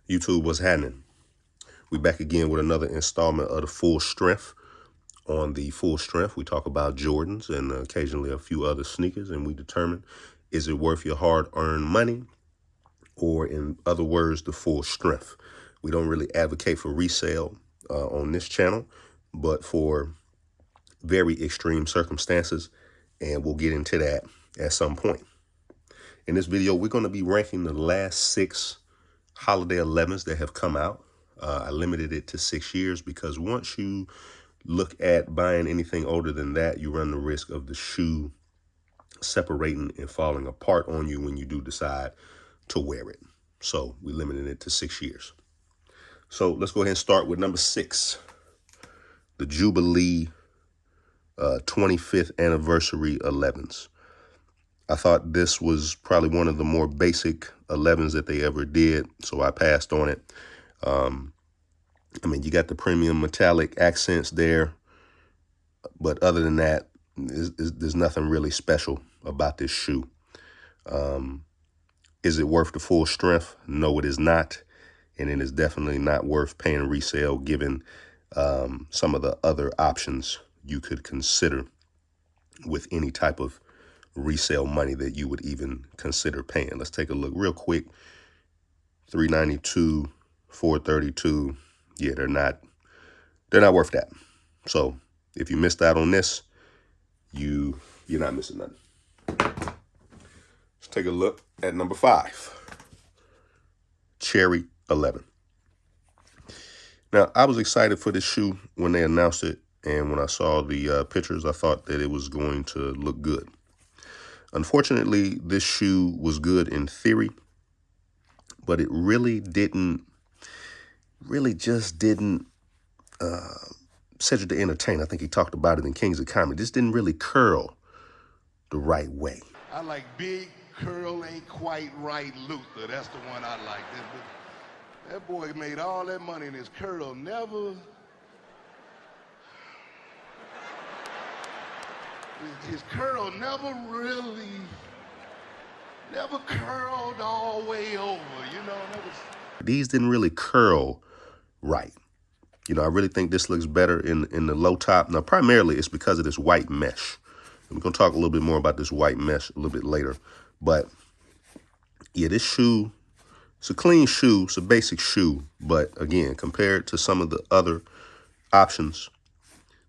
YouTube, what's happening? We back again with another installment of the Full Strength. On the Full Strength, we talk about Jordans and occasionally a few other sneakers, and we determine, is it worth your hard-earned money? Or in other words, the full strength. We don't really advocate for resale on this channel, but for very extreme circumstances, and we'll get into that at some point. In this video, we're going to be ranking the last 6 holiday 11s that have come out. I limited it to 6 years because once you look at buying anything older than that, you run the risk of the shoe separating and falling apart on you when you do decide to wear it. So we limited it to 6 years. So let's go ahead and start with number 6, the Jubilee 25th anniversary 11s. I thought this was probably one of the more basic 11s that they ever did, so I passed on it. I mean, you got the premium metallic accents there, but other than that, there's nothing really special about this shoe. Is it worth the full strength? No, it is not. And it is definitely not worth paying resale given some of the other options you could consider with any type of resale money that you would even consider paying. Let's take a look real quick. $392, $432. Yeah, they're not worth that. So if you missed out on this, you're not missing nothing. Let's take a look at number 5, Cherry 11. Now, I was excited for this shoe when they announced it, and when I saw the pictures, I thought that it was going to look good. Unfortunately, this shoe was good in theory, but it just didn't Cedric the Entertainer, I think he talked about it in Kings of Comedy, this didn't really curl the right way. I like Big Curl Ain't Quite Right Luther. That's the one I like. That boy made all that money and his curl never... His curl never curled all the way over, you know? These didn't really curl right. You know, I really think this looks better in the low top. Now, primarily it's because of this white mesh. And we're going to talk a little bit more about this white mesh a little bit later. But, yeah, this shoe, it's a clean shoe. It's a basic shoe. But, again, compared to some of the other options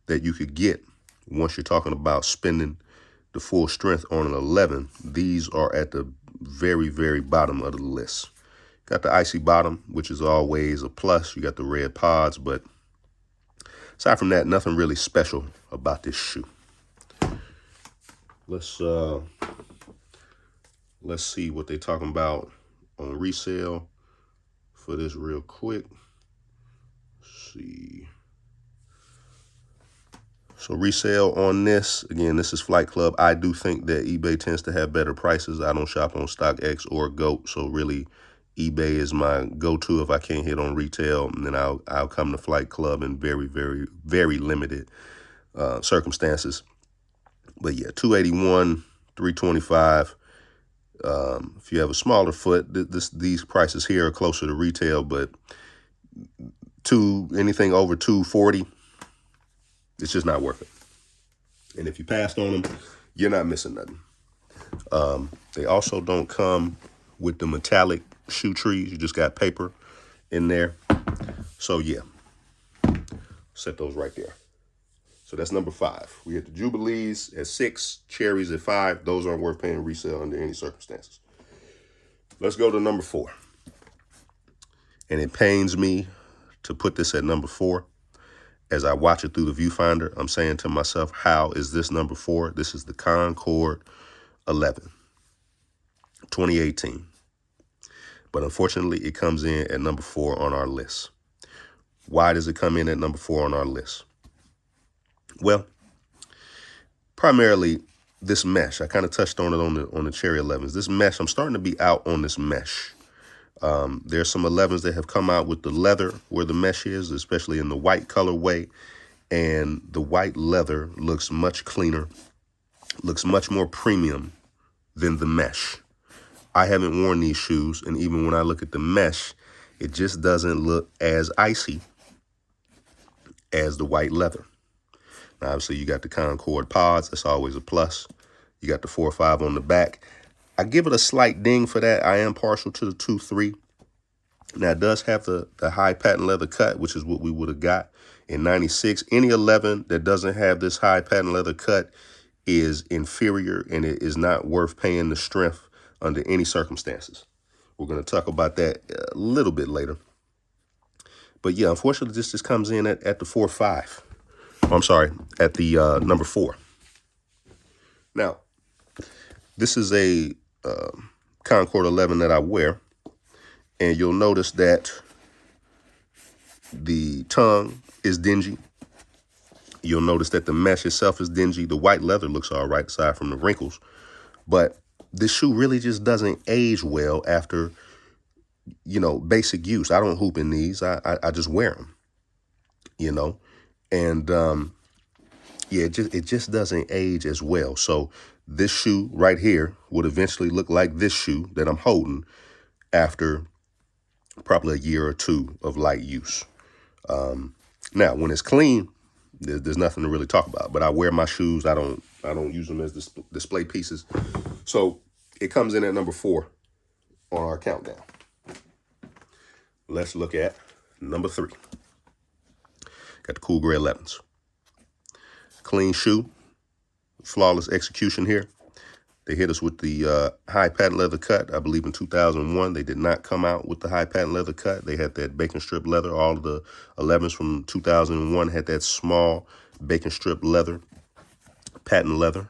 that you could get, once you're talking about spending the full strength on an 11, these are at the very, very bottom of the list. Got the icy bottom, which is always a plus. You got the red pods, but aside from that, nothing really special about this shoe. Let's see what they're talking about on resale for this real quick. Let's see. So resale on this, again, this is Flight Club. I do think that eBay tends to have better prices. I don't shop on StockX or GOAT, so really eBay is my go-to if I can't hit on retail, and then I'll come to Flight Club in very, very, very limited circumstances. But yeah, $281, $325. If you have a smaller foot, these prices here are closer to retail, but anything over $240. It's just not worth it. And if you passed on them, you're not missing nothing. They also don't come with the metallic shoe trees. You just got paper in there. So yeah, set those right there. So that's number 5. We hit the Jubilees at 6, Cherries at 5. Those aren't worth paying resale under any circumstances. Let's go to number 4. And it pains me to put this at number 4. As I watch it through the viewfinder, I'm saying to myself, how is this number 4? This is the Concord 11, 2018. But unfortunately, it comes in at number 4 on our list. Why does it come in at number 4 on our list? Well, primarily this mesh. I kind of touched on it on the Cherry 11s. This mesh, I'm starting to be out on this mesh. There's some 11s that have come out with the leather where the mesh is, especially in the white colorway. And the white leather looks much cleaner, looks much more premium than the mesh. I haven't worn these shoes, and even when I look at the mesh, It just doesn't look as icy as the white leather. Now, obviously, you got the Concord pods. That's always a plus. You got the 4.5 on the back. I give it a slight ding for that. I am partial to the 2.3. Now, it does have the high patent leather cut, which is what we would have got in 96. Any 11 that doesn't have this high patent leather cut is inferior, and it is not worth paying the strength under any circumstances. We're going to talk about that a little bit later. But yeah, unfortunately, this just comes in at the 4.5. I'm sorry, at the number 4. Now, this is a Concord 11 that I wear, and you'll notice that the tongue is dingy. You'll notice that the mesh itself is dingy. The white leather looks all right aside from the wrinkles, but this shoe really just doesn't age well after, basic use. I don't hoop in these. I just wear them, and yeah, it just doesn't age as well. So this shoe right here would eventually look like this shoe that I'm holding after probably a year or two of light use. Now, when it's clean, there's nothing to really talk about. But I wear my shoes. I don't use them as display pieces. So it comes in at number 4 on our countdown. Let's look at number 3. Got the Cool Gray 11s. Clean shoe, flawless execution here. They hit us with the high patent leather cut. I believe in 2001, they did not come out with the high patent leather cut. They had that bacon strip leather. All of the 11s from 2001 had that small bacon strip leather, patent leather.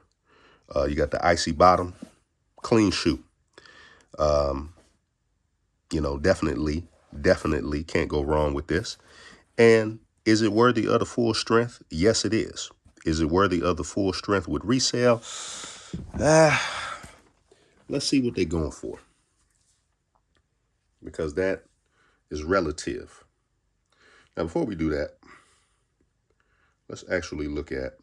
You got the icy bottom, clean shoe. Definitely can't go wrong with this. And is it worthy of the full strength? Yes, it is. Is it worthy of the full strength with resale? Let's see what they're going for, because that is relative. Now, before we do that, let's actually look at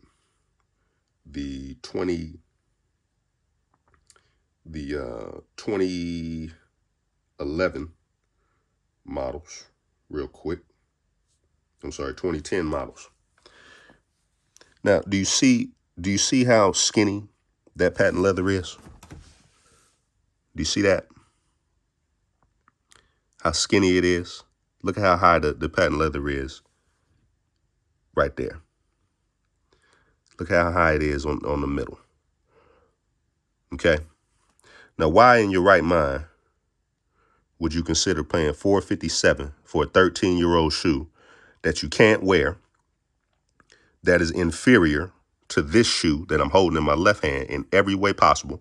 the 2011 models real quick. I'm sorry, 2010 models. Now, do you see how skinny that patent leather is? Do you see that? How skinny it is? Look at how high the patent leather is right there. Look how high it is on the middle. Okay. Now, why in your right mind would you consider paying $457 for a 13-year-old shoe that you can't wear, that is inferior to this shoe that I'm holding in my left hand in every way possible?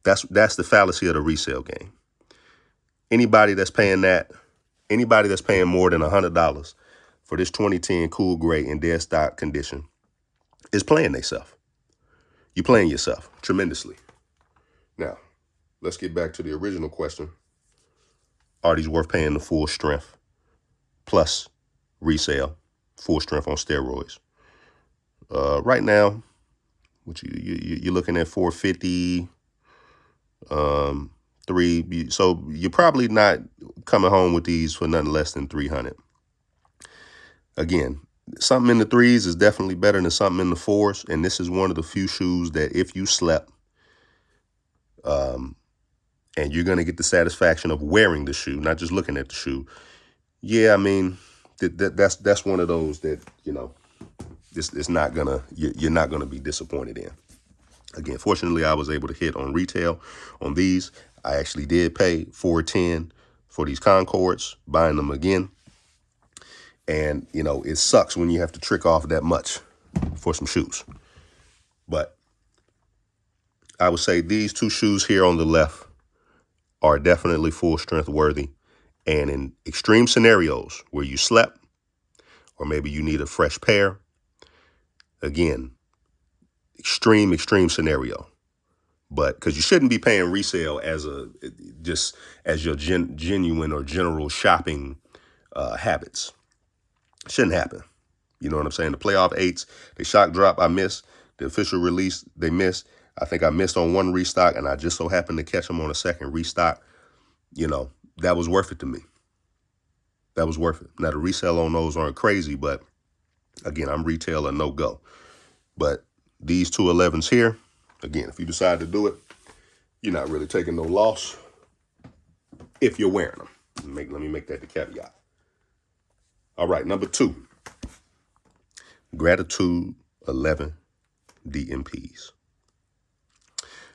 That's the fallacy of the resale game. Anybody that's paying more than $100 for this 2010 Cool Gray in dead stock condition is playing themselves. You're playing yourself tremendously. Now, let's get back to the original question. Are these worth paying the full strength plus resale, full strength on steroids? Right now, what you're looking at $450, $300. So you're probably not coming home with these for nothing less than $300. Again, something in the 3s is definitely better than something in the 4s, and this is one of the few shoes that if you slept, and you're going to get the satisfaction of wearing the shoe, not just looking at the shoe. Yeah, I mean, that's one of those that, it's not gonna, you're not gonna be disappointed in. Again, fortunately, I was able to hit on retail on these. I actually did pay $410 for these Concords, buying them again. And, it sucks when you have to trick off that much for some shoes. But I would say these 2 shoes here on the left are definitely full strength worthy. And in extreme scenarios where you slept, or maybe you need a fresh pair, again, extreme scenario. But because you shouldn't be paying resale as your genuine or general shopping habits. Shouldn't happen. You know what I'm saying? The playoff 8s, the shock drop, I missed. The official release, they missed. I think I missed on one restock, and I just so happened to catch them on a second restock. That was worth it to me. That was worth it. Now, the resale on those aren't crazy, but again, I'm retail or no go. But these 211s here, again, if you decide to do it, you're not really taking no loss if you're wearing them. Let me make that the caveat. All right, number 2, Gratitude 11 DMPs.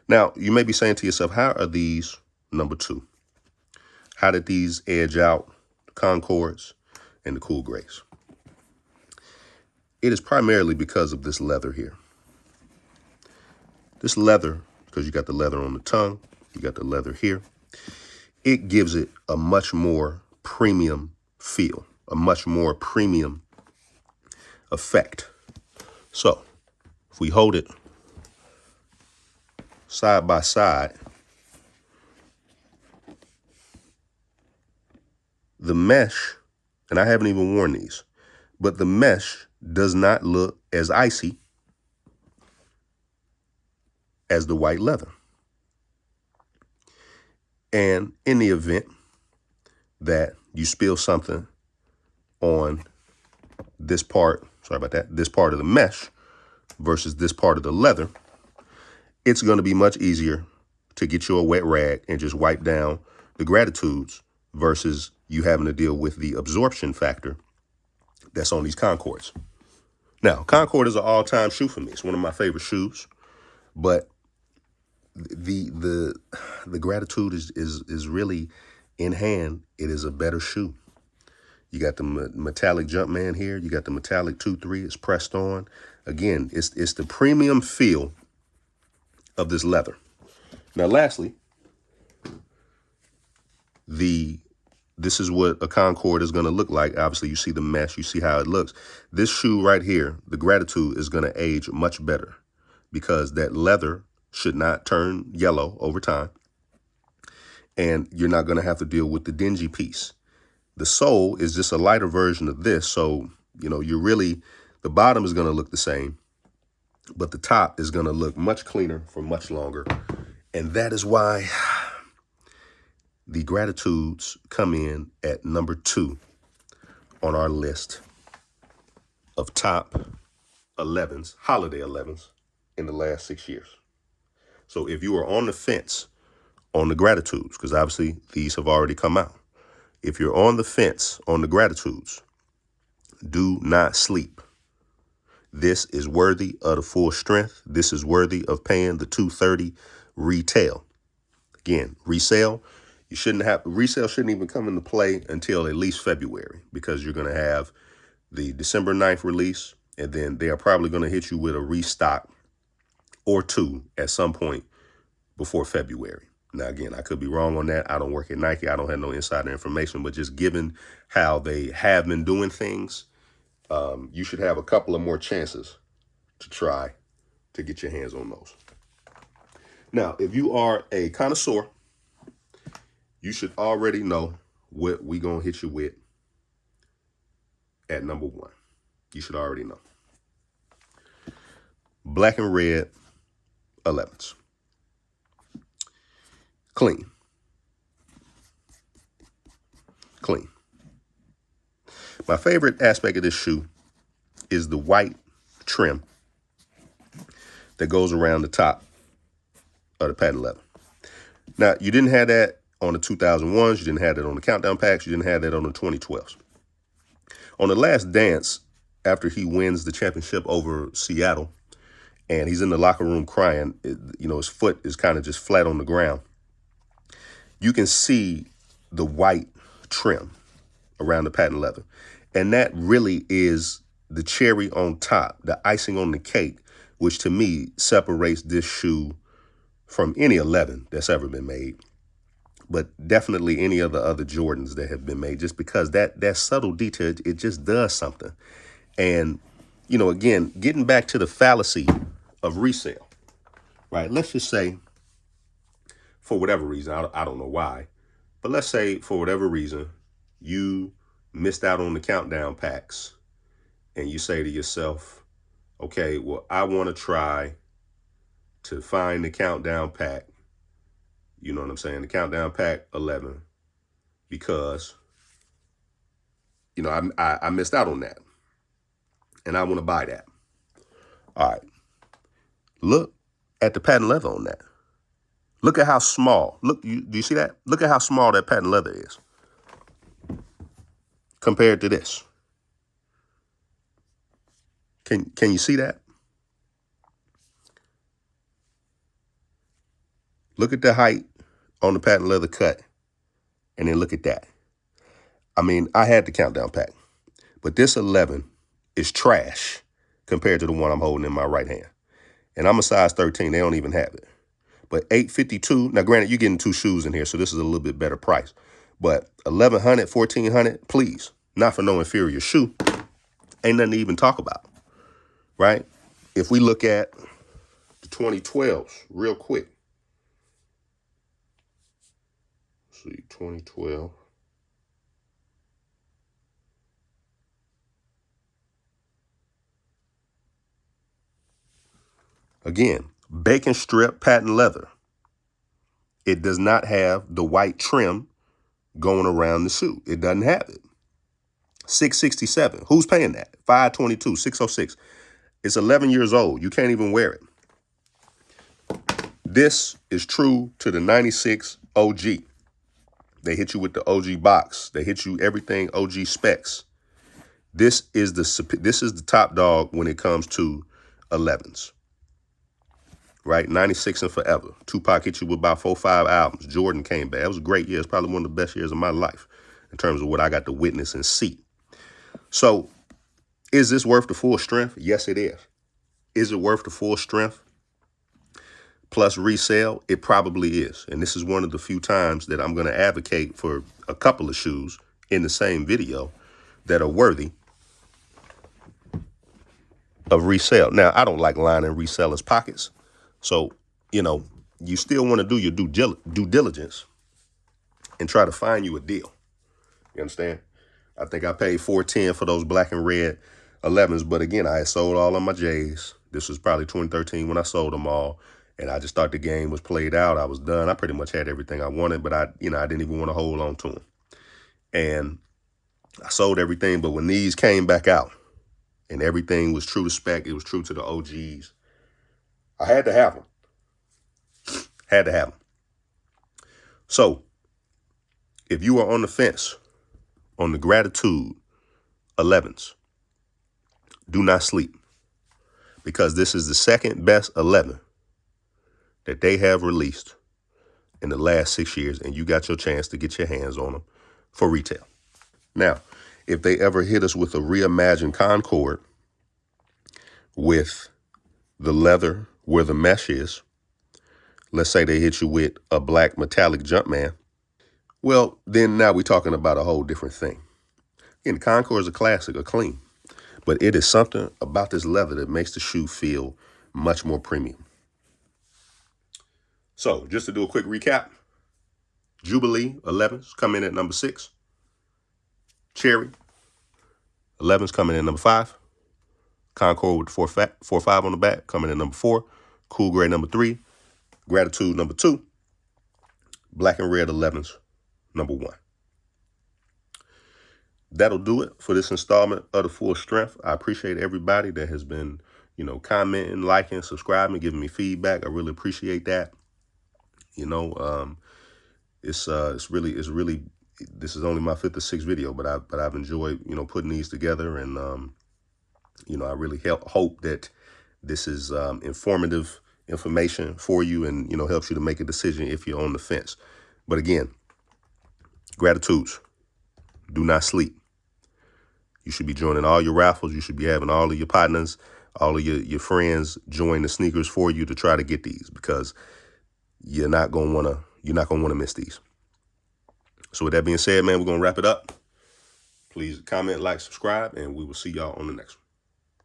Now, you may be saying to yourself, how are these number 2? How did these edge out the Concords and the Cool Grays? It is primarily because of this leather here. This leather, because you got the leather on the tongue, you got the leather here, it gives it a much more premium feel, a much more premium effect. So if we hold it side by side, the mesh, and I haven't even worn these, but the mesh does not look as icy as the white leather. And in the event that you spill something on this part, sorry about that, this part of the mesh versus this part of the leather, it's going to be much easier to get you a wet rag and just wipe down the Gratitudes versus you having to deal with the absorption factor that's on these Concords. Now, Concord is an all-time shoe for me. It's one of my favorite shoes, but the Gratitude is really in hand. It is a better shoe. You got the metallic Jumpman here. You got the metallic 2-3. It's pressed on. Again, it's the premium feel of this leather. Now, lastly, this is what a Concord is going to look like. Obviously, you see the mesh. You see how it looks. This shoe right here, the Gratitude, is going to age much better because that leather should not turn yellow over time. And you're not going to have to deal with the dingy piece. The sole is just a lighter version of this. So, the bottom is going to look the same, but the top is going to look much cleaner for much longer. And that is why the Gratitudes come in at number 2 on our list of top 11s, holiday 11s in the last 6 years. So if you are on the fence on the Gratitudes, because obviously these have already come out. If you're on the fence on the Gratitudes, do not sleep. This is worthy of the full strength. This is worthy of paying the $230 retail. Again, resale shouldn't even come into play until at least February, because you're going to have the December 9th release, and then they are probably going to hit you with a restock or 2 at some point before February. Now, again, I could be wrong on that. I don't work at Nike. I don't have no insider information, but just given how they have been doing things, you should have a couple of more chances to try to get your hands on those. Now, if you are a connoisseur, you should already know what we gonna hit you with at number 1. You should already know. Black and red 11s. Clean. My favorite aspect of this shoe is the white trim that goes around the top of the patent leather. Now, you didn't have that on the 2001s. You didn't have that on the Countdown packs. You didn't have that on the 2012s. On The Last Dance, after he wins the championship over Seattle, and he's in the locker room crying, his foot is kind of just flat on the ground. You can see the white trim around the patent leather. And that really is the cherry on top, the icing on the cake, which to me separates this shoe from any 11 that's ever been made, but definitely any of the other Jordans that have been made, just because that subtle detail, it just does something. And, again, getting back to the fallacy of resale, right? Let's just say, for whatever reason, I don't know why, but let's say for whatever reason, you missed out on the Countdown packs and you say to yourself, okay, well, I want to try to find the Countdown pack, you know what I'm saying, the Countdown pack 11, because You know, I missed out on that, and I want to buy that. All right, look at the patent leather on that. Look at how small. Look, do you see that? Look at how small that patent leather is compared to this. Can you see that? Look at the height on the patent leather cut, and then look at that. I mean, I had the countdown pack, but this 11 is trash compared to the one I'm holding in my right hand. And I'm a size 13. They don't even have it. But $852. Now, granted, you're getting 2 shoes in here, so this is a little bit better price. But $1,100, $1,400, please, not for no inferior shoe. Ain't nothing to even talk about, right? If we look at the 2012s real quick. Let's see, 2012. Again, bacon strip patent leather. It does not have the white trim going around the shoe. It doesn't have it. $667. Who's paying that? $522, $606. It's 11 years old. You can't even wear it. This is true to the 96 OG. They hit you with the OG box. They hit you everything OG specs. This is the top dog when it comes to 11s. Right? 96 and forever. Tupac hit you with about 4 or 5 albums. Jordan came back. That was a great year. It's probably one of the best years of my life in terms of what I got to witness and see. So, is this worth the full strength? Yes, it is. Is it worth the full strength plus resale? It probably is. And this is one of the few times that I'm going to advocate for a couple of shoes in the same video that are worthy of resale. Now, I don't like lining resellers' pockets. So, you know, you still want to do your due diligence and try to find you a deal. You understand? I think I paid $410 for those black and red 11s. But again, I had sold all of my J's. This was probably 2013 when I sold them all. And I just thought the game was played out. I was done. I pretty much had everything I wanted, but I didn't even want to hold on to them. And I sold everything. But when these came back out and everything was true to spec, it was true to the OGs, I had to have them. Had to have them. So if you are on the fence on the Gratitude 11s, do not sleep, because this is the second best 11 that they have released in the last 6 years, and you got your chance to get your hands on them for retail. Now, if they ever hit us with a reimagined Concord with the leather where the mesh is, let's say they hit you with a black metallic Jumpman, well, then now we're talking about a whole different thing. And Concord is a classic, a clean, but it is something about this leather that makes the shoe feel much more premium. So just to do a quick recap, Jubilee 11s come in at number 6. Cherry 11s coming in at number 5. Concord with 4.5 on the back coming in at number 4. Cool Gray number 3. Gratitude number 2. Black and red 11s number 1. That'll do it for this installment of The Full Strength. I appreciate everybody that has been, commenting, liking, subscribing, giving me feedback. I really appreciate that. It's really, this is only my 5th or 6th video, but I've enjoyed, putting these together. And, I really hope that this is informative information for you and, helps you to make a decision if you're on the fence. But again, Gratitudes. Do not sleep. You should be joining all your raffles. You should be having all of your partners, all of your friends join the sneakers for you to try to get these, because you're not gonna wanna miss these. So with that being said, man, we're gonna wrap it up. Please comment, like, subscribe, and we will see y'all on the next one.